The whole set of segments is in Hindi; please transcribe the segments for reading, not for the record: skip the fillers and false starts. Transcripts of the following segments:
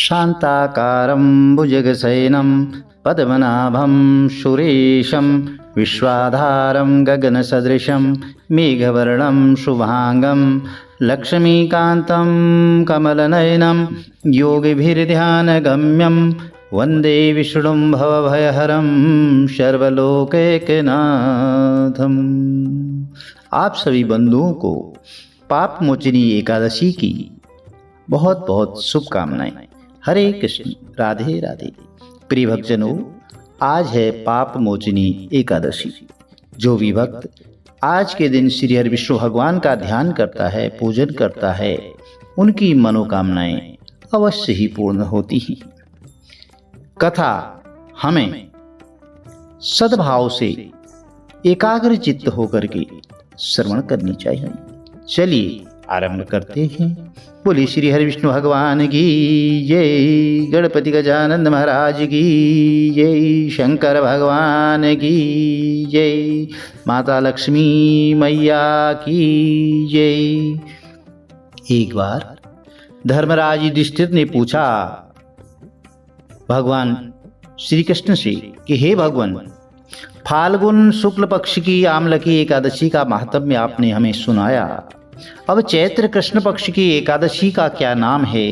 शान्ताकारं भुजगशयनं पद्मनाभं सुरेशं विश्वाधारं गगनसदृशं मेघवर्णं शुभांगं लक्ष्मीकान्तं कमलनयनं योगिभिर्ध्यानगम्यं वन्दे विष्णुं भवभयहरं सर्वलोकैकनाथम्। आप सभी बंधुओं को पाप मोचनी एकादशी की बहुत बहुत शुभकामनाएं। हरे कृष्ण, राधे राधे। प्रिय भक्तजनों, आज है पाप मोचनी एकादशी। जो भी भक्त आज के दिन श्री हरि विष्णु भगवान का ध्यान करता है, पूजन करता है, उनकी मनोकामनाएं अवश्य ही पूर्ण होती हैं। कथा हमें सद्भाव से एकाग्र चित्त होकर के श्रवण करनी चाहिए। चलिए आरंभ करते हैं। बोले श्री हरि विष्णु भगवान की जय, गणपति गजानंद महाराज की जय, शंकर भगवान की जय, माता लक्ष्मी मैया की जय। एक बार धर्मराज युधिष्ठिर ने पूछा भगवान श्री कृष्ण से कि हे भगवान, फाल्गुन शुक्ल पक्ष की आमलकी एकादशी का महात्म्य आपने हमें सुनाया। अब चैत्र कृष्ण पक्ष की एकादशी का क्या नाम है,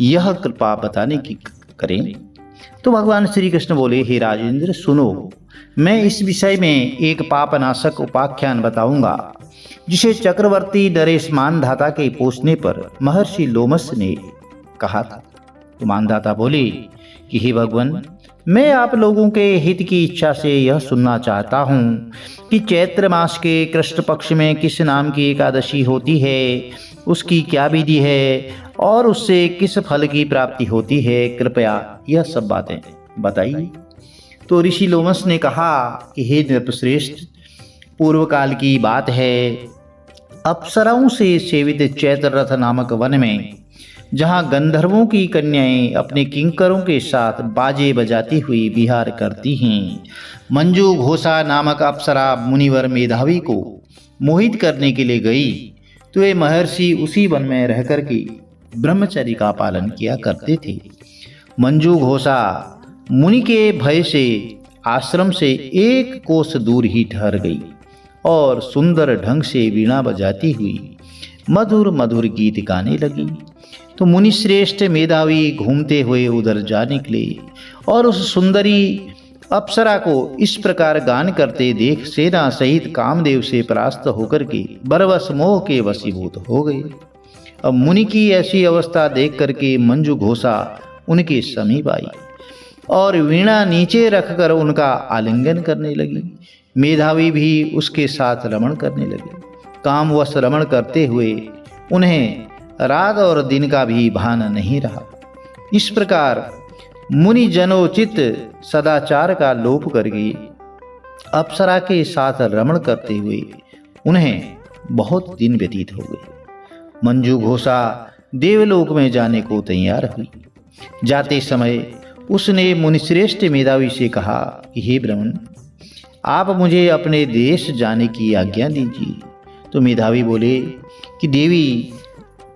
यह कृपा बताने की करें। तो भगवान श्री कृष्ण बोले, हे राजेंद्र सुनो, मैं इस विषय में एक पापनाशक उपाख्यान बताऊंगा, जिसे चक्रवर्ती नरेश मानधाता के पूछने पर महर्षि लोमस ने कहा था। तो मानधाता बोले कि हे भगवान, मैं आप लोगों के हित की इच्छा से यह सुनना चाहता हूँ कि चैत्र मास के कृष्ण पक्ष में किस नाम की एकादशी होती है, उसकी क्या विधि है और उससे किस फल की प्राप्ति होती है, कृपया यह सब बातें बताइए। तो ऋषि लोमस ने कहा कि हे नृपश्रेष्ठ, पूर्व काल की बात है, अप्सराओं से सेवित चैत्र रथ नामक वन में, जहाँ गंधर्वों की कन्याएं अपने किंकरों के साथ बाजे बजाती हुई विहार करती हैं, मंजू घोषा नामक अप्सरा मुनिवर मेधावी को मोहित करने के लिए गई। तो वे महर्षि उसी वन में रह कर के ब्रह्मचर्य का पालन किया करते थे। मंजू घोषा मुनि के भय से आश्रम से एक कोस दूर ही ठहर गई और सुंदर ढंग से वीणा बजाती हुई मधुर मधुर गीत गाने लगी। तो मुनि श्रेष्ठ मेधावी घूमते हुए उधर जा निकले और उस सुंदरी अप्सरा को इस प्रकार गान करते देख सेना सहित कामदेव से परास्त होकर के बरवस मोह के वशीभूत हो गए। अब मुनि की ऐसी अवस्था देख करके मंजू घोषा उनके समीप आई और वीणा नीचे रखकर उनका आलिंगन करने लगी। मेधावी भी उसके साथ रमण करने लगे। कामवश रमण करते हुए उन्हें रात और दिन का भी भान नहीं रहा। इस प्रकार मुनि जनोचित सदाचार का लोप करके अप्सरा के साथ रमण करते हुए उन्हें बहुत दिन व्यतीत हो गए। मंजू घोषा देवलोक में जाने को तैयार हुई। जाते समय उसने मुनिश्रेष्ठ मेधावी से कहा कि हे ब्राह्मण, आप मुझे अपने देश जाने की आज्ञा दीजिए। तो मेधावी बोले कि देवी,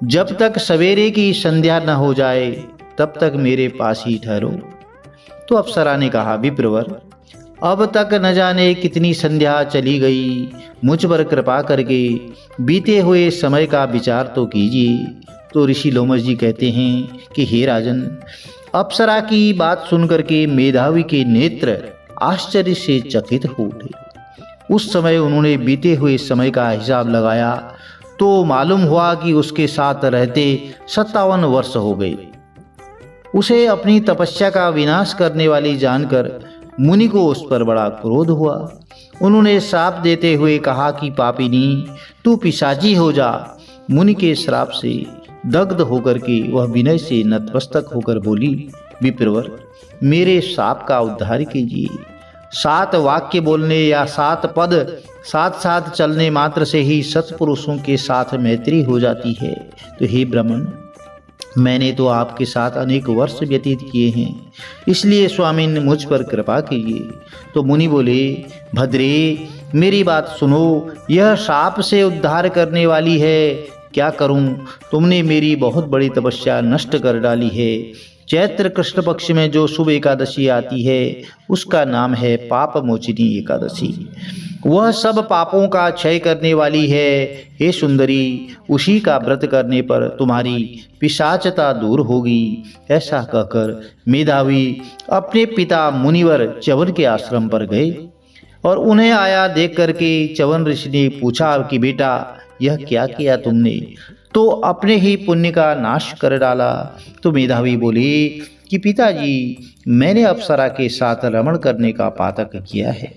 जब तक सवेरे की संध्या न हो जाए तब तक मेरे पास ही ठहरो। तो अप्सरा ने कहा, विप्रवर, अब तक न जाने कितनी संध्या चली गई, मुझ पर कृपा करके बीते हुए समय का विचार तो कीजिए। तो ऋषि लोमस जी कहते हैं कि हे राजन, अप्सरा की बात सुनकर के मेधावी के नेत्र आश्चर्य से चकित हो उठे। उस समय उन्होंने बीते हुए समय का हिसाब लगाया तो मालूम हुआ कि उसके साथ रहते 57 वर्ष हो गए। उसे अपनी तपस्या का विनाश करने वाली जानकर मुनि को उस पर बड़ा क्रोध हुआ। उन्होंने श्राप देते हुए कहा कि पापिनी, तू पिशाची हो जा। मुनि के श्राप से दग्ध होकर के वह विनय से नतमस्तक होकर बोली, विप्रवर, मेरे श्राप का उद्धार कीजिए। 7 वाक्य बोलने या 7 पद साथ साथ चलने मात्र से ही सत्पुरुषों के साथ मैत्री हो जाती है। तो हे ब्राह्मण, मैंने तो आपके साथ अनेक वर्ष व्यतीत किए हैं, इसलिए स्वामी ने मुझ पर कृपा कीजिए। तो मुनि बोले, भद्रे, मेरी बात सुनो, यह शाप से उद्धार करने वाली है, क्या करूं? तुमने मेरी बहुत बड़ी तपस्या नष्ट कर डाली है चैत्र कृष्ण पक्ष में जो शुभ एकादशी आती है उसका नाम है पाप मोचिनी एकादशी। वह सब पापों का क्षय करने वाली है। हे सुंदरी, उसी का व्रत करने पर तुम्हारी पिशाचता दूर होगी। ऐसा कहकर मेधावी अपने पिता मुनिवर च्यवन के आश्रम पर गए और उन्हें आया देख करके च्यवन ऋषि ने पूछा कि बेटा, यह क्या किया तुमने? तो अपने ही पुण्य का नाश कर डाला। तो मेधावी बोले कि पिताजी, मैंने अप्सरा के साथ रमण करने का पातक किया है।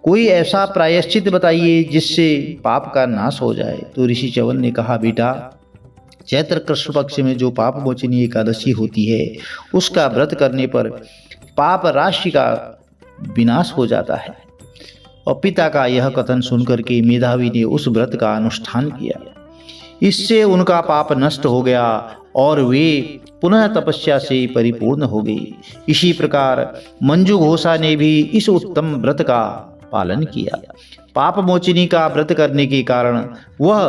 कोई ऐसा प्रायश्चित बताइए जिससे पाप का नाश हो जाए। तो ऋषि च्यवन ने कहा, बेटा, चैत्र कृष्ण पक्ष में जो पाप मोचिनी एकादशी होती है उसका व्रत करने पर पाप राशि का विनाश हो जाता है। और पिता का यह कथन सुनकर के मेधावी ने उस व्रत का अनुष्ठान किया। इससे उनका पाप नष्ट हो गया और वे पुनः तपस्या से परिपूर्ण हो गए। इसी प्रकार मंजू घोषा ने भी इस उत्तम व्रत का पालन किया। पाप मोचिनी का व्रत करने के कारण वह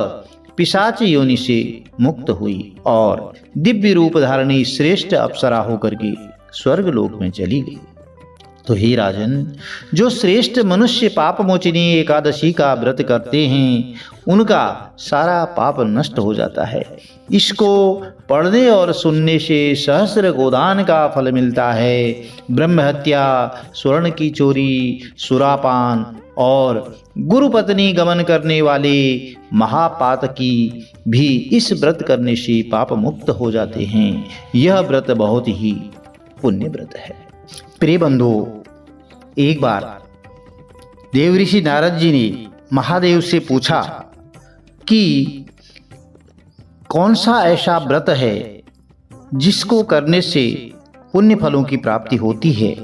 पिशाच योनि से मुक्त हुई और दिव्य रूप धारणी श्रेष्ठ अप्सरा होकर के स्वर्ग लोक में चली गई। तो हे राजन, जो श्रेष्ठ मनुष्य पाप मोचिनी एकादशी का व्रत करते हैं उनका सारा पाप नष्ट हो जाता है। इसको पढ़ने और सुनने से सहस्र गोदान का फल मिलता है। ब्रह्म हत्या, स्वर्ण की चोरी, सुरापान और गुरु पत्नी गमन करने वाले महापातकी भी इस व्रत करने से पाप मुक्त हो जाते हैं। यह व्रत बहुत ही पुण्य व्रत है। प्रिय बंधु, एक बार देवऋषि नारद जी ने महादेव से पूछा कि कौन सा ऐसा व्रत है जिसको करने से पुण्य फलों की प्राप्ति होती है।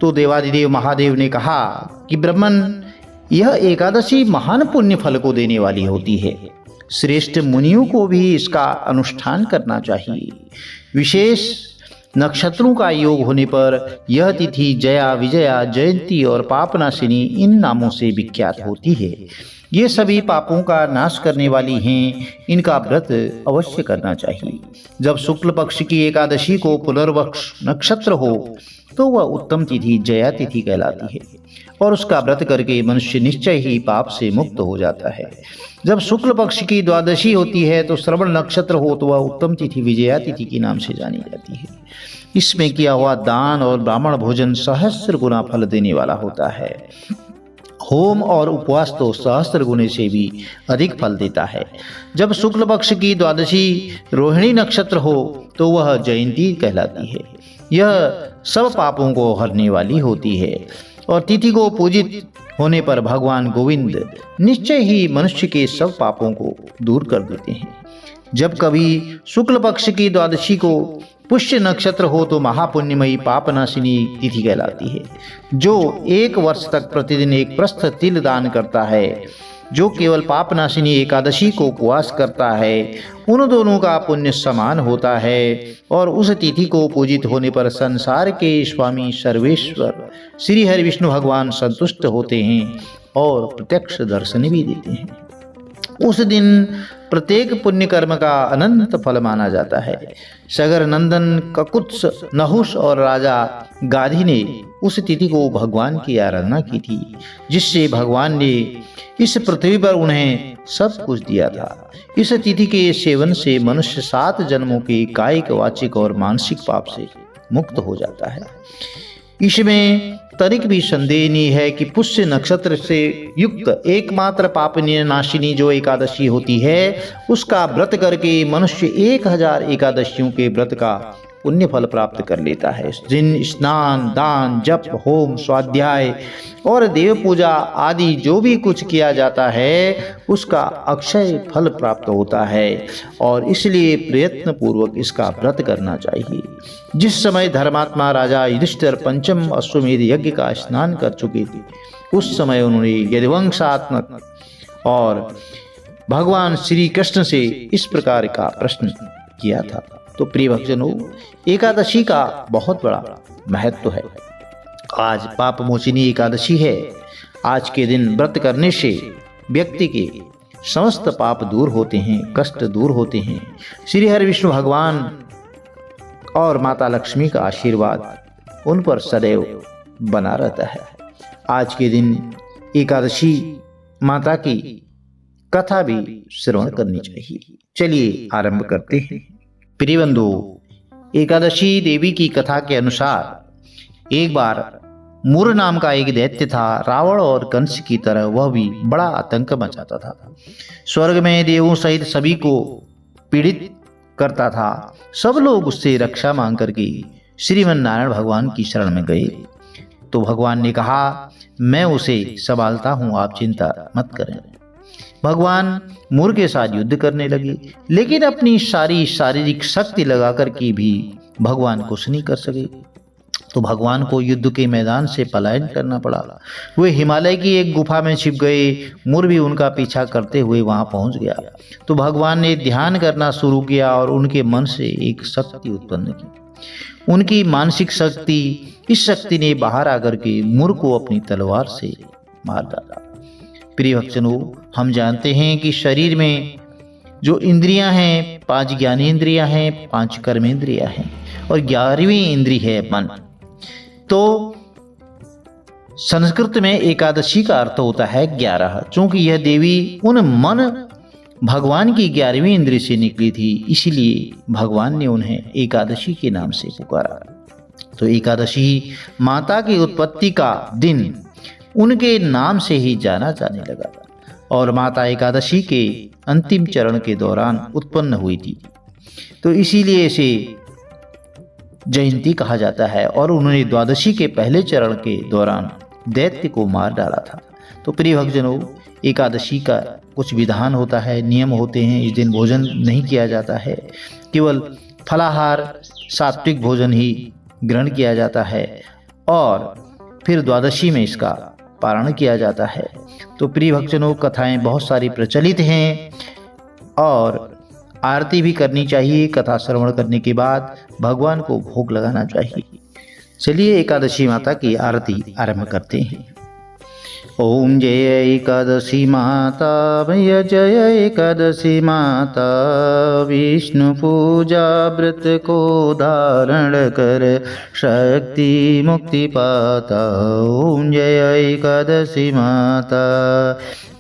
तो देवादिदेव महादेव ने कहा कि ब्रह्मन, यह एकादशी महान पुण्य फल को देने वाली होती है। श्रेष्ठ मुनियों को भी इसका अनुष्ठान करना चाहिए। विशेष नक्षत्रों का योग होने पर यह तिथि जया, विजया, जयंती और पापनाशिनी इन नामों से विख्यात होती है। ये सभी पापों का नाश करने वाली हैं। इनका व्रत अवश्य करना चाहिए। जब शुक्ल पक्ष की एकादशी को पुनर्वक्ष नक्षत्र हो तो वह उत्तम तिथि जया तिथि कहलाती है और उसका व्रत करके मनुष्य निश्चय ही पाप से मुक्त हो जाता है। जब शुक्ल पक्ष की द्वादशी होती है तो श्रवण नक्षत्र हो तो वह उत्तम तिथि विजया तिथि के नाम से जानी जाती है। इसमें किया हुआ दान और ब्राह्मण भोजन सहस्र गुना फल देने वाला होता है। होम और उपवास तो सहस्र गुने से भी अधिक फल देता है। जब शुक्ल पक्ष की द्वादशी रोहिणी नक्षत्र हो तो वह जयंती कहलाती है। यह सब पापों को हरने वाली होती है और तिथि को पूजित होने पर भगवान गोविंद निश्चय ही मनुष्य के सब पापों को दूर कर देते हैं। जब कभी शुक्ल पक्ष की द्वादशी को पुष्य नक्षत्र हो तो महापुण्यमयी पापनाशिनी तिथि कहलाती है। जो 1 वर्ष तक प्रतिदिन एक प्रस्थ तिल दान करता है, जो केवल पापनाशिनी एकादशी को उपवास करता है, उन दोनों का पुण्य समान होता है और उस तिथि को पूजित होने पर संसार के स्वामी सर्वेश्वर श्री हरि विष्णु भगवान संतुष्ट होते हैं और प्रत्यक्ष दर्शन भी देते हैं। उस दिन प्रत्येक पुण्य कर्म का अनंत फल माना जाता है। सगर नंदन ककुत्स, नहुष और राजा गाधी ने उस तिथि को भगवान की आराधना की थी, जिससे भगवान ने इस पृथ्वी पर उन्हें सब कुछ दिया था। इस तिथि के सेवन से मनुष्य 7 जन्मों के कायिक, वाचिक और मानसिक पाप से मुक्त हो जाता है। इसमें तनिक भी संदेह नहीं है कि पुष्य नक्षत्र से युक्त एकमात्र पाप नाशिनी जो एकादशी होती है उसका व्रत करके मनुष्य 1000 एकादशियों के व्रत का पुण्य फल प्राप्त कर लेता है। जिन स्नान, दान, जप, होम, स्वाध्याय और देव पूजा आदि जो भी कुछ किया जाता है उसका अक्षय फल प्राप्त होता है और इसलिए प्रयत्न पूर्वक इसका व्रत करना चाहिए। जिस समय धर्मात्मा राजा युधिष्ठिर 5वें अश्वमेध यज्ञ का स्नान कर चुके थे, उस समय उन्होंने यदुवंशात्मक और भगवान श्री कृष्ण से इस प्रकार का प्रश्न किया था। तो प्रिय भक्तजनों, एकादशी का बहुत बड़ा महत्व है। आज पाप मोचिनी एकादशी है। आज के दिन व्रत करने से व्यक्ति के समस्त पाप दूर होते हैं, कष्ट दूर होते हैं। श्री हरि विष्णु भगवान और माता लक्ष्मी का आशीर्वाद उन पर सदैव बना रहता है। आज के दिन एकादशी माता की कथा भी श्रवण करनी चाहिए। चलिए आरंभ करते हैं। प्रिय बंधु, एकादशी देवी की कथा के अनुसार एक बार मूर नाम का एक दैत्य था। रावण और कंस की तरह वह भी बड़ा आतंक मचाता था। स्वर्ग में देवों सहित सभी को पीड़ित करता था। सब लोग उससे रक्षा मांग करके श्रीमन नारायण भगवान की शरण में गए तो भगवान ने कहा, मैं उसे संभालता हूं, आप चिंता मत करें। भगवान मूर के साथ युद्ध करने लगे, लेकिन अपनी सारी शारीरिक शक्ति लगाकर के भी भगवान कुछ नहीं कर सके। तो भगवान को युद्ध के मैदान से पलायन करना पड़ा। वे हिमालय की एक गुफा में छिप गए। मूर भी उनका पीछा करते हुए वहां पहुंच गया। तो भगवान ने ध्यान करना शुरू किया और उनके मन से एक शक्ति उत्पन्न की। उनकी मानसिक शक्ति, इस शक्ति ने बाहर आकर के मूर को अपनी तलवार से मार डाला। प्रिय भक्तों, हम जानते हैं कि शरीर में जो इंद्रियां हैं, 5 ज्ञानेंद्रियां हैं, 5 कर्मेंद्रियां हैं और 11वीं इंद्री है मन। तो संस्कृत में एकादशी का अर्थ होता है 11। चूंकि यह देवी उन मन भगवान की 11वीं इंद्री से निकली थी, इसलिए भगवान ने उन्हें एकादशी के नाम से पुकारा। तो एकादशी माता की उत्पत्ति का दिन उनके नाम से ही जाना जाने लगा और माता एकादशी के अंतिम चरण के दौरान उत्पन्न हुई थी। तो इसीलिए इसे जयंती कहा जाता है और उन्होंने द्वादशी के पहले चरण के दौरान दैत्य को मार डाला था। तो प्रिय भक्तजनों, एकादशी का कुछ विधान होता है, नियम होते हैं। इस दिन भोजन नहीं किया जाता है, केवल फलाहार सात्विक भोजन ही ग्रहण किया जाता है और फिर द्वादशी में इसका पारण किया जाता है। तो प्रिय भक्तजनों, कथाएं बहुत सारी प्रचलित हैं और आरती भी करनी चाहिए। कथा श्रवण करने के बाद भगवान को भोग लगाना चाहिए। चलिए एकादशी माता की आरती आरंभ करते हैं। ओम जय एकादशी माता, भैया जय एकादशी माता। विष्णु पूजा व्रत को धारण कर शक्ति मुक्ति पाता। ओम जय एकादशी माता,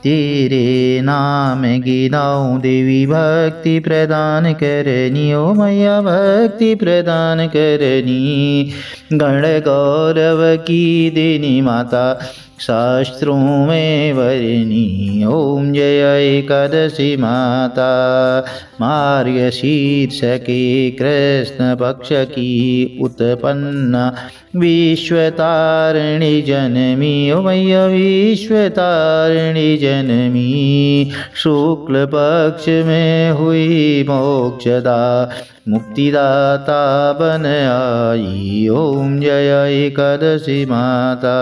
तेरे नाम गिनाऊं देवी भक्ति प्रदान करनी। ओ मैया भक्ति प्रदान करनी। गण गौरव की देनी माता, शास्त्रों में वरनी। ओम जय एकादशी माता, मार्गशीर्ष के कृष्ण पक्ष की उत्पन्ना विश्वतारिणी जनमी। ओ मैया विश्वतारिणी जनमी। शुक्ल पक्ष में हुई मोक्षदा, मुक्तिदाता बन आई। ओम जय एकादशी माता,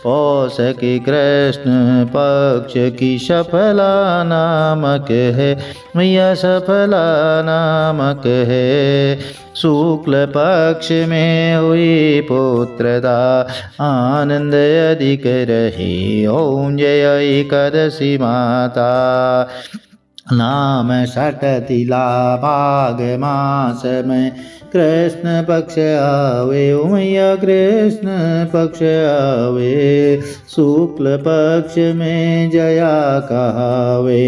पौष के कृष्ण पक्ष की सफला नामक है मैया, सफला नामक है। शुक्ल पक्ष में हुई पुत्रदा, आनंद अधिक रहे। ओम जय एकादशी माता, नाम षटतिला भाग मास में कृष्ण पक्ष आवे। ओ मैया कृष्ण पक्ष आवे। शुक्ल पक्ष में जया कहावे,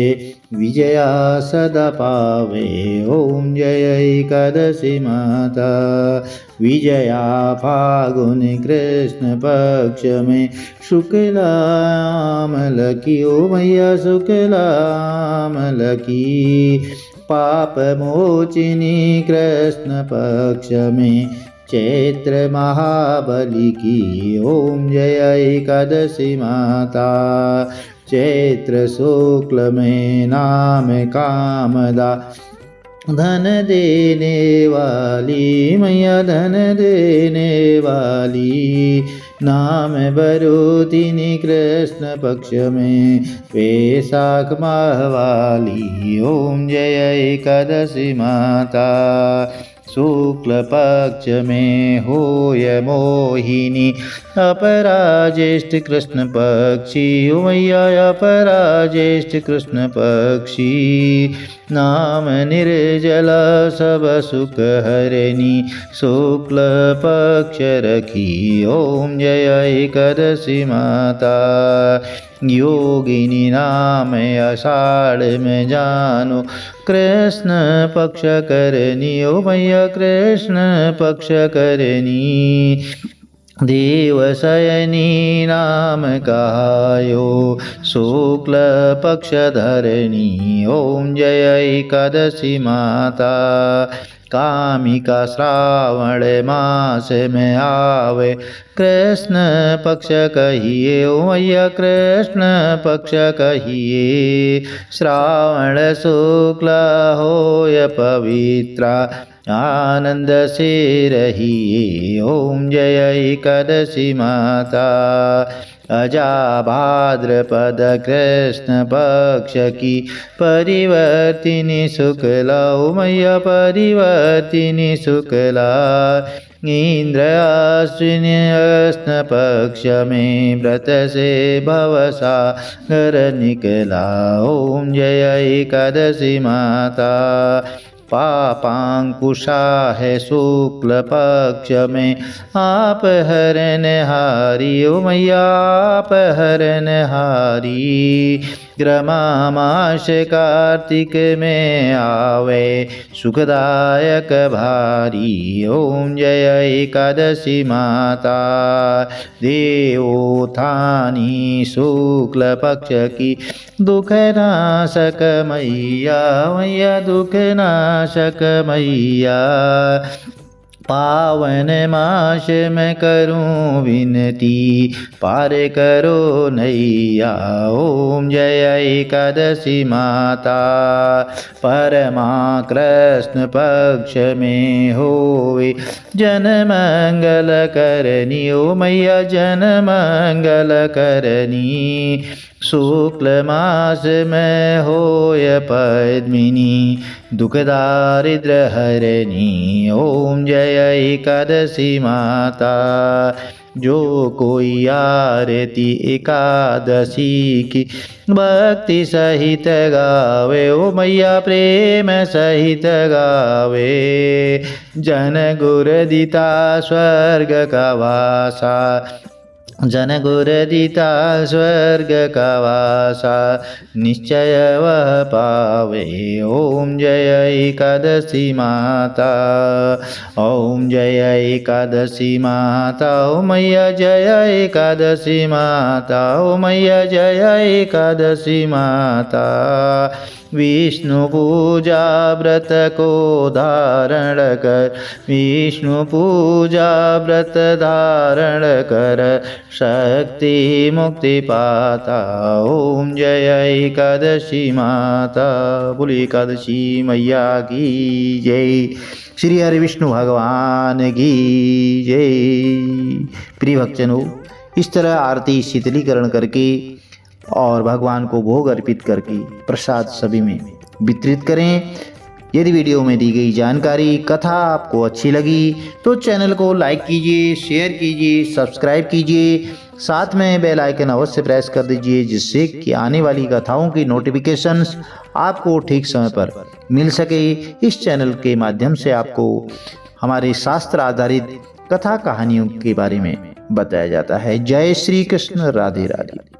विजया सदा पावे। ओम जय एकादशी माता, विजया फागुन कृष्ण पक्ष में शुक्लामल की। ओ मैया शुक्लामल की। पाप मोचिनी कृष्ण पक्ष में चैत्र महाबली की। ओम जय एकादशी माता, चैत्र शुक्ल में नाम कामदा, धन देने वाली मैया धन देने वाली। नाम बरोधिनी कृष्ण पक्ष में वैशाख माह वाली। ओम जय एकादशी माता, शुक्ल पक्ष में होय मोहिनी, अपरा ज्येष्ठ कृष्ण पक्षी मैया अपरा ज्येष्ठ कृष्ण पक्षी। नाम निर्जल सब सुख हरणी, शुक्ल पक्ष रखी ओम जय एकादशी माता। योगिनी नाम आषाढ़ में जानो, कृष्ण पक्ष करनी ओ मैया कृष्ण पक्ष करनी। देवशयनी नाम कहायो, शुक्ल पक्ष धरणी ओम जय एकादशी माता। कामिका श्रावण मास में आवे, कृष्ण पक्ष कहिए ओ मैया कृष्ण पक्ष कहिए। श्रावण शुक्ल होय पवित्रा, आनंद से रहिए ओम जय एकादशी माता। अजा भाद्रपद कृष्ण पक्ष की परिवर्तिनी शुक्ला ओ मैया परिवर्तिनी शुक्ला। इंद्र अश्विनी कृष्ण पक्ष में व्रत से भवसागर निकला ओम जय एकादशी माता। पापांकुशा है शुक्ल पक्ष में, आप हरनहारी ओ मैया आप हरनहारी। ग्रमामास कार्तिक में आवे, सुखदायक भारी ओम जय एकादशी माता। देवोत्थानी शुक्ल पक्ष की, दुख नाशक मैया मैया दुख नाशक मैया। पावन मास में करूं विनती, पार करो नैया ओम जय एकादशी माता। परमा कृष्ण पक्ष में होवे, जन मंगल करनी ओ मैया जन मंगल करनी। शुक्ल मास में होय पद्मिनी, दुख दारिद्र हरणी ओम जय एकादशी माता। जो कोई आरती एकादशी की, भक्ति सहित गावे ओ मैया प्रेम सहित गावे। जन गुर दिता स्वर्ग का वासा, जन गुर दिता स्वर्ग का वासा। निश्चय वह पावे ओम जय एकादशी माता। ओम जय एकादशी माता ओ मैया जय एकादशी माता ओ मैया जय एकादशी माता। विष्णु पूजा व्रत को धारण कर, विष्णु पूजा व्रत धारण कर, शक्ति मुक्ति पाता ओम जय एकादशी माता। बोली एकादशी मैया की जय। श्री हरि विष्णु भगवान की जय। प्रिय भक्तजनों, इस तरह आरती शीतलीकरण करके और भगवान को भोग अर्पित करके प्रसाद सभी में वितरित करें। यदि वीडियो में दी गई जानकारी कथा आपको अच्छी लगी तो चैनल को लाइक कीजिए, शेयर कीजिए, सब्सक्राइब कीजिए, साथ में बेल आइकन अवश्य प्रेस कर दीजिए, जिससे कि आने वाली कथाओं की नोटिफिकेशंस आपको ठीक समय पर मिल सके। इस चैनल के माध्यम से आपको हमारे शास्त्र आधारित कथा कहानियों के बारे में बताया जाता है। जय श्री कृष्ण, राधे राधे।